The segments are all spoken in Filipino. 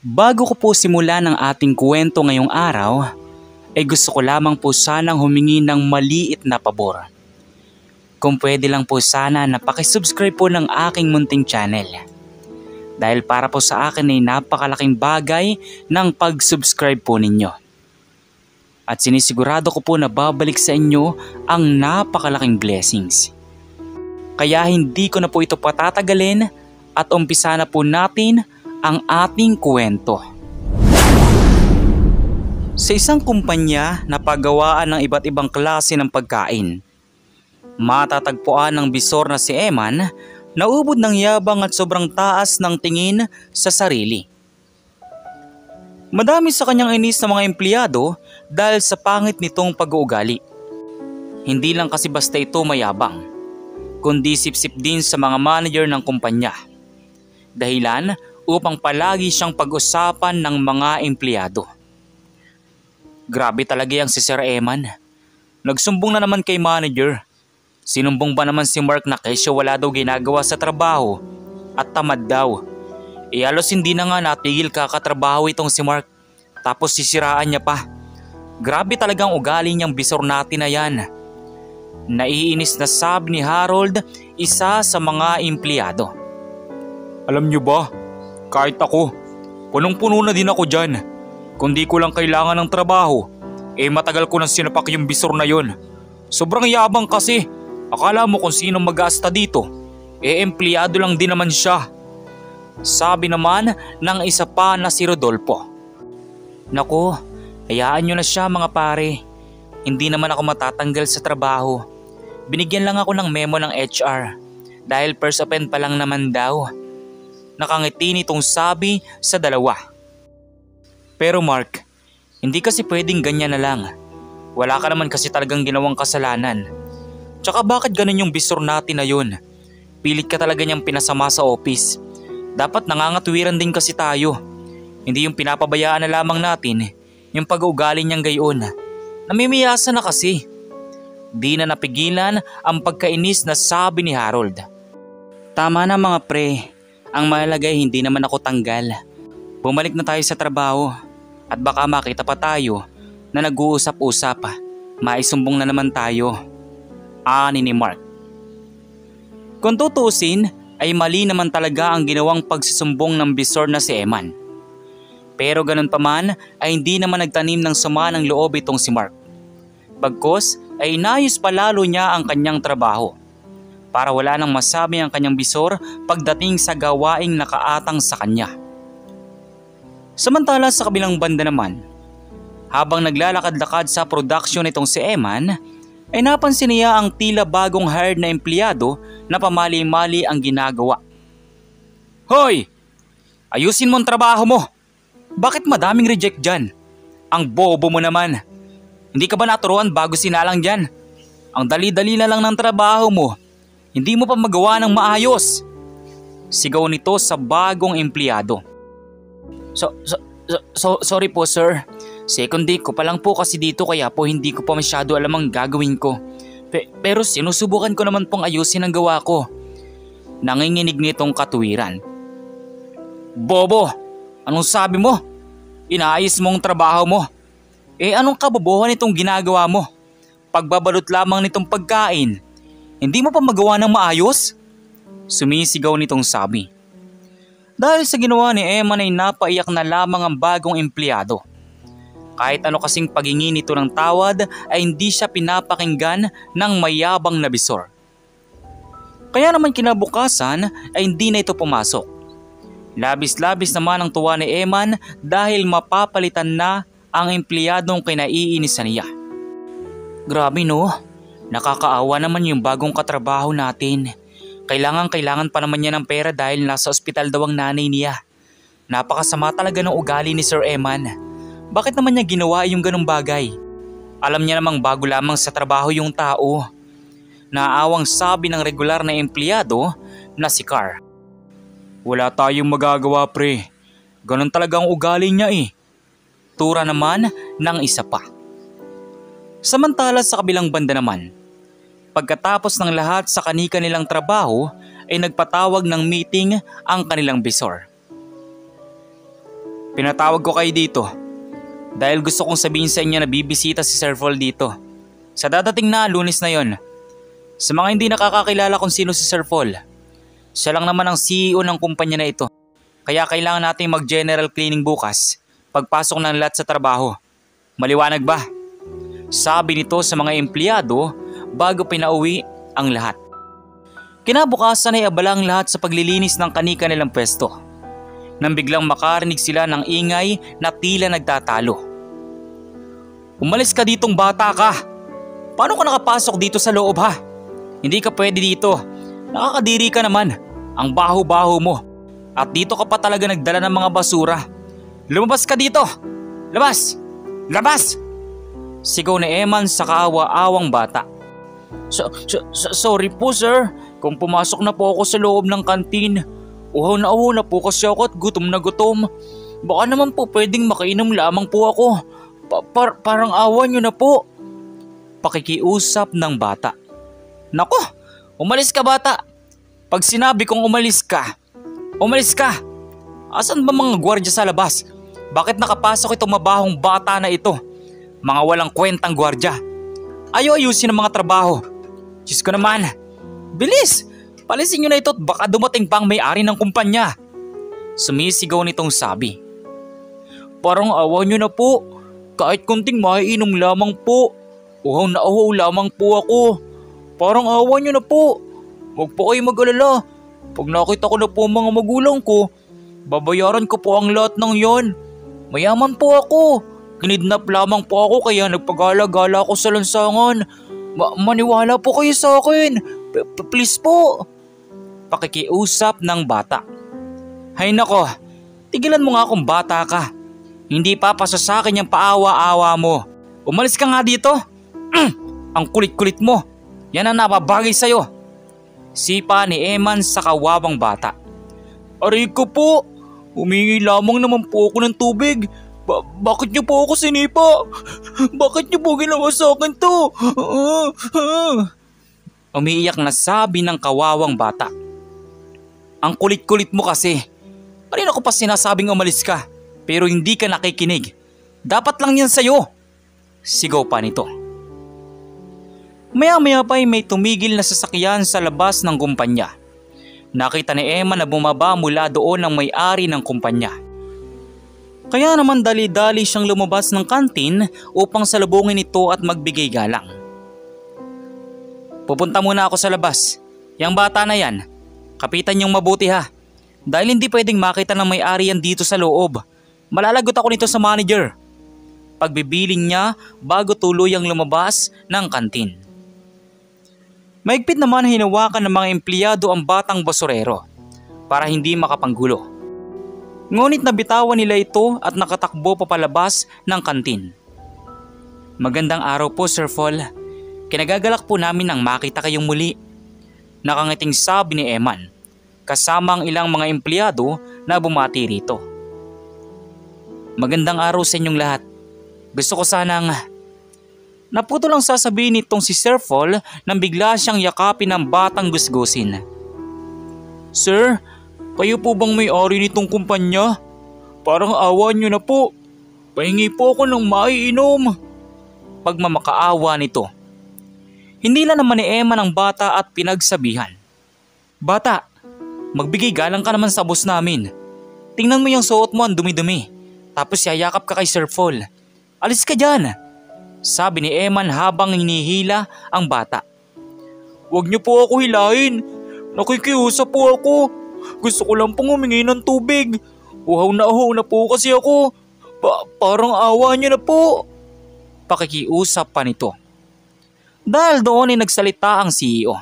Bago ko po simulan ang ating kwento ngayong araw, ay gusto ko lamang po sanang humingi ng maliit na pabor. Kung pwede lang po sana na pakisubscribe po ng aking munting channel. Dahil para po sa akin ay napakalaking bagay ng pag-subscribe po ninyo. At sinisigurado ko po na babalik sa inyo ang napakalaking blessings. Kaya hindi ko na po ito patatagalin at umpisa na po natin ang ating kwento. Sa isang kumpanya na paggawaan ng iba't ibang klase ng pagkain, matatagpuan ng bisor na si Eman na ubod ng yabang at sobrang taas ng tingin sa sarili. Madami sa kanyang inis na mga empleyado dahil sa pangit nitong pag-uugali. Hindi lang kasi basta ito mayabang, kundi sip-sip din sa mga manager ng kumpanya. Dahilan upang palagi siyang pag-usapan ng mga empleyado. Grabe talaga yang si Sir Eman. Nagsumbong na naman kay manager. Sinumbong ba naman si Mark na kesyo wala daw ginagawa sa trabaho at tamad daw. Halos hindi na nga natigil kakatrabaho itong si Mark. Tapos sisiraan niya pa. Grabe talagang ugali niyang bisor natin na yan. Naiinis na sabi ni Harold, isa sa mga empleyado. Alam niyo ba, kahit ako, punong-puno na din ako dyan. Kung di ko lang kailangan ng trabaho, matagal ko nang sinapak yung bisor na yun. Sobrang yabang kasi. Akala mo kung sino mag-aasta dito, empleyado lang din naman siya. Sabi naman ng isa pa na si Rodolfo. Naku, hayaan nyo na siya mga pare. Hindi naman ako matatanggal sa trabaho. Binigyan lang ako ng memo ng HR dahil first offend pa lang naman daw. Nakangiti nitong sabi sa dalawa. Pero Mark, hindi kasi pwedeng ganyan na lang. Wala ka naman kasi talagang ginawang kasalanan. Tsaka bakit ganun yung bisor natin na yun? Pilit ka talaga niyang pinasama sa office. Dapat nangangatwiran din kasi tayo. Hindi yung pinapabayaan na lamang natin, yung pag-uugali niyang gayon. Namimiyasa na kasi. Di na napigilan ang pagkainis na sabi ni Harold. Tama na mga pre, ang mahalaga ay hindi naman ako tanggal. Bumalik na tayo sa trabaho at baka makita pa tayo na nag-uusap-usap. Maisumbong na naman tayo. Ani ni Mark. Kung tutusin ay mali naman talaga ang ginawang pagsusumbong ng bisor na si Eman. Pero ganun pa man ay hindi naman nagtanim ng sama ng loob itong si Mark. Bagkus ay inayos pa lalo niya ang kanyang trabaho para wala nang masabi ang kanyang bisor pagdating sa gawaing nakaatang sa kanya. Samantala sa kabilang banda naman, habang naglalakad-lakad sa production itong si Eman, ay napansin niya ang tila bagong hired na empleyado na pamali-mali ang ginagawa. Hoy! Ayusin mo ang trabaho mo! Bakit madaming reject dyan? Ang bobo mo naman! Hindi ka ba naturuan bago sinalang dyan? Ang dali-dali na lang ng trabaho mo. Hindi mo pa magawa ng maayos. Sigaw nito sa bagong empleyado. Sorry po sir. Second day ko pa lang po kasi dito kaya po hindi ko pa masyado alam ang gagawin ko. Pero sinusubukan ko naman pong ayusin ang gawa ko. Nanginginig nitong katuwiran. Bobo! Anong sabi mo? Inaayos mo ang trabaho mo. Anong kabobohan itong ginagawa mo? Pagbabalot lamang nitong pagkain. Hindi mo pa magawa ng maayos? Sumisigaw nitong sabi. Dahil sa ginawa ni Eman ay napaiyak na lamang ang bagong empleyado. Kahit ano kasing paghingi nito ng tawad ay hindi siya pinapakinggan ng mayabang na bisor. Kaya naman kinabukasan ay hindi na ito pumasok. Labis-labis naman ang tuwa ni Eman dahil mapapalitan na ang empleyadong kinaiinisan niya. Grabe no, nakakaawa naman yung bagong katrabaho natin. Kailangan pa naman niya ng pera dahil nasa ospital daw ang nanay niya. Napakasama talaga ng ugali ni Sir Eman. Bakit naman niya ginawa yung ganong bagay? Alam niya namang bago lamang sa trabaho yung tao. Naawang sabi ng regular na empleyado na si Carr. Wala tayong magagawa pre. Ganon talaga ang ugali niya Tura naman ng isa pa. Samantala sa kabilang banda naman, pagkatapos ng lahat sa kani-kanilang trabaho ay nagpatawag ng meeting ang kanilang bisor. Pinatawag ko kayo dito dahil gusto kong sabihin sa inyo na bibisita si Sir Paul dito sa dadating na Lunes na yon. Sa mga hindi nakakakilala kung sino si Sir Paul, siya lang naman ang CEO ng kumpanya na ito. Kaya kailangan natin mag-general cleaning bukas pagpasok ng lahat sa trabaho. Maliwanag ba? Sabi nito sa mga empleyado bago pinauwi ang lahat. Kinabukasan ay abala ang lahat sa paglilinis ng kani-kanilang pwesto. Nang biglang makarinig sila ng ingay na tila nagtatalo. Umalis ka ditong bata ka! Paano ka nakapasok dito sa loob ha? Hindi ka pwede dito. Nakakadiri ka naman. Ang baho-baho mo. At dito ka pa talaga nagdala ng mga basura. Lumabas ka dito! Labas! Labas! Sigaw ni Eman sa kaawa-awang bata. Sorry po sir. Kung pumasok na po ako sa loob ng kantin, uhaw na po kasi ako at gutom na gutom. Baka naman po pwedeng makainom lamang po ako. Parang awa nyo na po. Pakikiusap ng bata. Nako, umalis ka bata. Pag sinabi kong umalis ka, umalis ka. Asan ba mga gwardiya sa labas? Bakit nakapasok itong mabahong bata na ito? Mga walang kwentang gwardiya. Ayaw ayusin ang mga trabaho. Diyos ko naman. Bilis! Palisin nyo na ito at baka dumating pa ang may-ari ng kumpanya. Sumisigaw nitong sabi. Parang awa nyo na po. Kahit kunting maiinom lamang po. Uhaw na uhaw lamang po ako. Parang awa nyo na po. Huwag po kayo mag-alala. Pag nakita ko na po ang mga magulang ko, babayaran ko po ang lahat ng yon. Mayaman po ako. Kinidnap lamang po ako kaya nagpagala-gala ako sa lansangan. Maniwala po kayo sa akin. Please po. Pakikiusap ng bata. Hay nako, tigilan mo nga kung bata ka. Hindi papasa sa akin yung paawa-awa mo. Umalis ka nga dito. Ang kulit-kulit mo. Yan ang nababagay sa'yo. Sipa ni Eman sa kawawang bata. Aray ko po. Humingi lamang naman po ako ng tubig. Bakit niyo po ako sinipa? Bakit niyo po ginawa sa akin to? Umiiyak na sabi ng kawawang bata. Ang kulit-kulit mo kasi. Kanina ko pa sinasabing umalis ka, pero hindi ka nakikinig. Dapat lang yan sa'yo. Sigaw pa nito. Maya-maya pa ay may tumigil na sasakyan sa labas ng kumpanya. Nakita ni Emma na bumaba mula doon ang may-ari ng kumpanya. Kaya naman dali-dali siyang lumabas ng kantin upang salubungin ito at magbigay galang. Pupunta muna ako sa labas. Yang bata na yan, kapitan niyong mabuti ha. Dahil hindi pwedeng makita ng may-ari yan dito sa loob. Malalagot ako nito sa manager. Pagbibiling niya bago tuluyang lumabas ng kantin. Maigpit naman hinawakan ng mga empleyado ang batang basurero para hindi makapanggulo. Ngunit nabitawan nila ito at nakatakbo papalabas ng kantin. Magandang araw po Sir Paul. Kinagagalak po namin nang makita kayong muli. Nakangiting sabi ni Eman, kasama ang ilang mga empleyado na bumati rito. Magandang araw sa inyong lahat. Gusto ko sanang... Naputo lang sasabihin nitong si Sir Paul nang bigla siyang yakapin ng batang gusgusin. Sir, kayo po bang may-ari nitong kumpanya? Parang awa niyo na po. Pahingi po ako ng maiinom. Pagmamakaawa nito. Hindi lang naman ni Emma ng bata at pinagsabihan. Bata, magbigay galang ka naman sa boss namin. Tingnan mo yung suot mo ang dumi-dumi. Tapos yayakap ka kay Sir Paul. Alis ka dyan. Sabi ni Eman habang hinihila ang bata. Huwag niyo po ako hilahin. Nakikiusap po ako. Gusto ko lang pong humingi ng tubig. Uhaw na po kasi ako. Parang awa niyo na po. Pakikiusap pa nito. Dahil doon ay nagsalita ang CEO.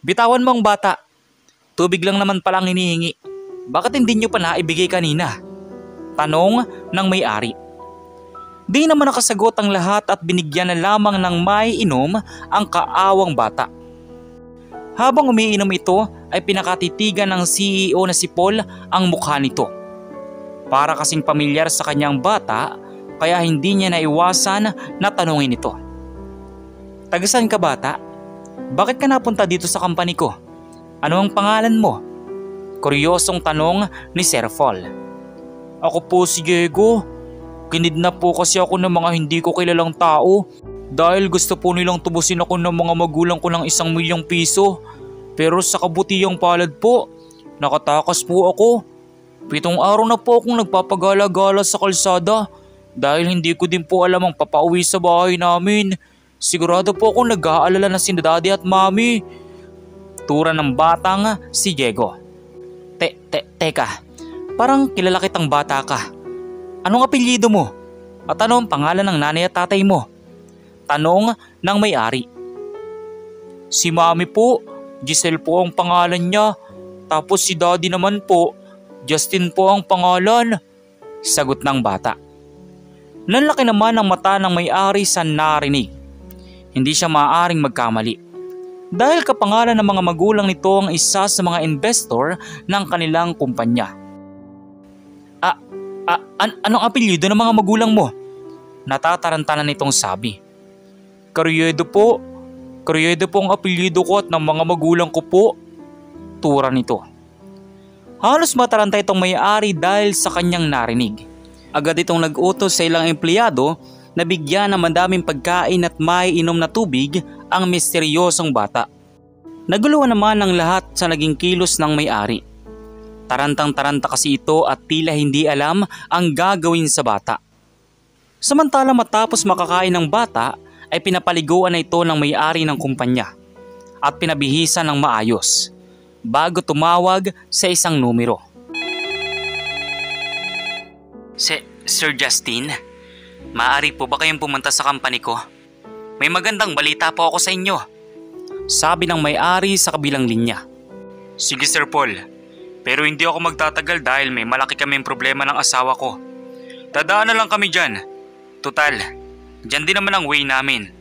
Bitawan mo ang bata. Tubig lang naman palang hinihingi. Bakit hindi niyo pa naibigay kanina? Tanong ng may-ari. Di naman nakasagot ang lahat at binigyan na lamang ng maiinom ang kaawang bata. Habang umiinom ito ay pinakatitigan ng CEO na si Paul ang mukha nito. Para kasing pamilyar sa kanyang bata kaya hindi niya naiwasan na tanungin ito. Tagasan ka bata? Bakit ka napunta dito sa company ko? Ano ang pangalan mo? Kuryosong tanong ni Sir Paul. Ako po si Diego. Kinidnap po kasi ako ng mga hindi ko kilalang tao dahil gusto po nilang tubusin ako ng mga magulang ko ng 1,000,000 piso. Pero sa kabutihang palad po, nakatakas po ako. 7 araw na po akong nagpapagala-gala sa kalsada dahil hindi ko din po alam ang papauwi sa bahay namin. Sigurado po akong nag-aalala na sina daddy at mami. Tura ng batang si Diego. Teka, parang kilala kitang bata ka. Anong apelyido mo? At ano ang pangalan ng nanay at tatay mo? Tanong ng may-ari. Si mami po, Giselle po ang pangalan niya. Tapos si daddy naman po, Justin po ang pangalan. Sagot ng bata. Nanlaki naman ang mata ng may-ari sa narinig. Hindi siya maaaring magkamali. Dahil kapangalan ng mga magulang nito ang isa sa mga investor ng kanilang kumpanya. Anong apelyido ng mga magulang mo? Natatarantanan nitong sabi. Carriedo po ang apelyido ko at ng mga magulang ko po. Tura nito. Halos mataranta itong may-ari dahil sa kanyang narinig. Agad itong nag-utos sa ilang empleyado na bigyan ng madaming pagkain at may inom na tubig ang misteryosong bata. Naguluhan naman ang lahat sa naging kilos ng may-ari. Tarantang-taranta kasi ito at tila hindi alam ang gagawin sa bata. Samantala matapos makakain ng bata ay pinapaliguan na ito ng may-ari ng kumpanya at pinabihisan ng maayos bago tumawag sa isang numero. Sir Justin, maaari po ba kayong pumunta sa company ko? May magandang balita po ako sa inyo. Sabi ng may-ari sa kabilang linya. Sige Sir Paul. Pero hindi ako magtatagal dahil may malaki kaming problema ng asawa ko. Dadaan na lang kami dyan. Tutal, dyan din naman ang way namin.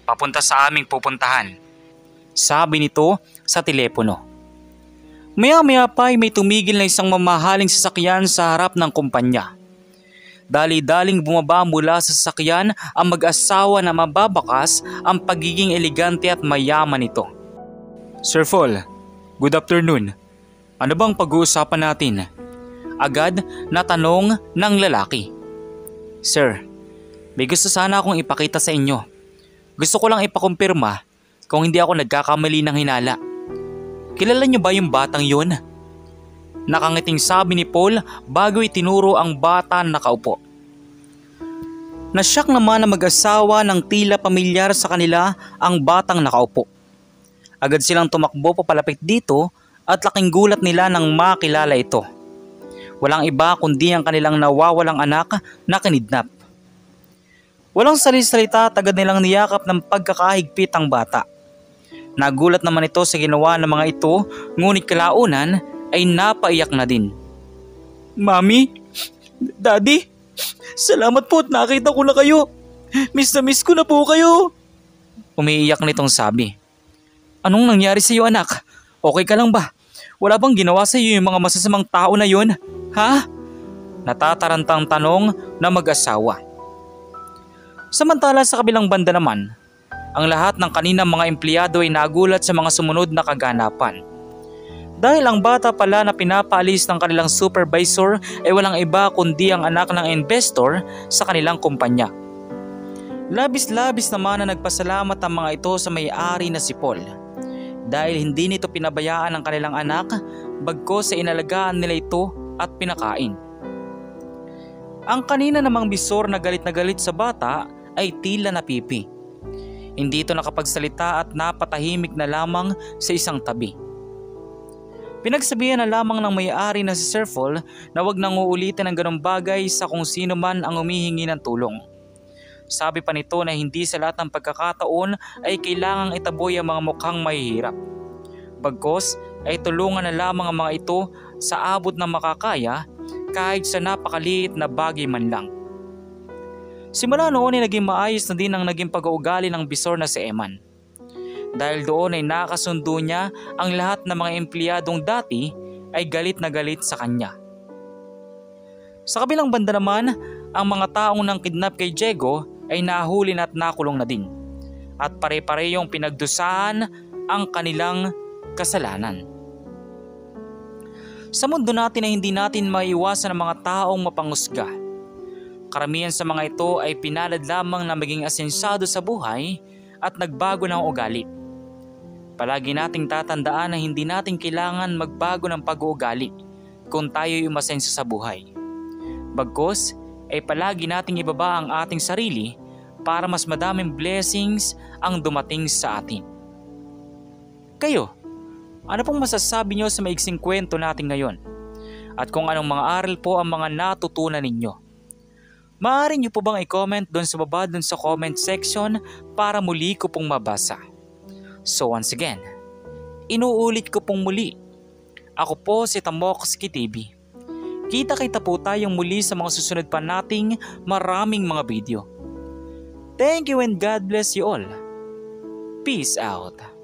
Papunta sa aming pupuntahan. Sabi nito sa telepono. Maya-maya pa ay may tumigil na isang mamahaling sasakyan sa harap ng kumpanya. Dali-daling bumaba mula sa sasakyan ang mag-asawa na mababakas ang pagiging elegante at mayaman nito. Sir Paul, good afternoon. Ano bang pag-uusapan natin? Agad na tanong ng lalaki. Sir, may gusto sana akong ipakita sa inyo. Gusto ko lang ipakumpirma kung hindi ako nagkakamali ng hinala. Kilala niyo ba yung batang yun? Nakangiting sabi ni Paul bago itinuro ang bata na nakaupo. Nasyak naman ang mag-asawa ng tila pamilyar sa kanila ang batang nakaupo. Agad silang tumakbo papalapit dito at laking gulat nila nang makilala ito. Walang iba kundi ang kanilang nawawalang anak na kinidnap. Walang salita, agad nilang niyakap ng pagkakahigpit ang bata. Nagulat naman ito sa ginawa ng mga ito, ngunit kalaunan ay napaiyak na din. Mami, Daddy, salamat po at nakita ko na kayo. Miss na miss ko na po kayo. Umiiyak nitong sabi. Anong nangyari sa iyo anak? Okay ka lang ba? Wala bang ginawa sa iyo yung mga masasamang tao na yun? Ha? Natatarantang tanong na mag-asawa. Samantala sa kabilang banda naman, ang lahat ng kaninang mga empleyado ay nagulat sa mga sumunod na kaganapan. Dahil ang bata pala na pinapaalis ng kanilang supervisor ay walang iba kundi ang anak ng investor sa kanilang kumpanya. Labis-labis naman na nagpasalamat ang mga ito sa may-ari na si Paul. Dahil hindi nito pinabayaan ang kanilang anak, bagkus sa inalagaan nila ito at pinakain. Ang kanina namang bisor na galit sa bata ay tila napipi. Hindi ito nakapagsalita at napatahimik na lamang sa isang tabi. Pinagsabihan na lamang ng may-ari na si Sir Paul na wag nang uulitin ang ganong bagay sa kung sino man ang humihingi ng tulong. Sabi pa nito na hindi sa lahat ng pagkakataon ay kailangang itaboy ang mga mukhang mahihirap. Bagkus ay tulungan na lamang ang mga ito sa abot ng makakaya kahit sa napakaliit na bagay man lang. Simula noon ay naging maayos na din ang naging pag-uugali ng bisor na si Eman. Dahil doon ay nakasundo niya ang lahat ng mga empleyadong dati ay galit na galit sa kanya. Sa kabilang banda naman, ang mga taong nang kidnap kay Diego ay nahuli at nakulong na din. At pare-parehong pinagdusahan ang kanilang kasalanan. Sa mundo natin ay hindi natin maiwasan ang mga taong mapangusga. Karamihan sa mga ito ay pinalad lamang na maging asensado sa buhay at nagbago ng ugali. Palagi nating tatandaan na hindi natin kailangan magbago ng pag-uugali kung tayo'y umasenso sa buhay. Bagkus ay palagi nating ibaba ang ating sarili para mas madaming blessings ang dumating sa atin. Kayo, ano pong masasabi nyo sa maiksing kwento natin ngayon? At kung anong mga aral po ang mga natutunan ninyo? Maaari nyo po bang i-comment doon sa baba doon sa comment section para muli ko pong mabasa? So once again, inuulit ko pong muli. Ako po si Tamoxki TV. Kita-kita po tayong muli sa mga susunod pa nating maraming mga video. Thank you and God bless you all. Peace out.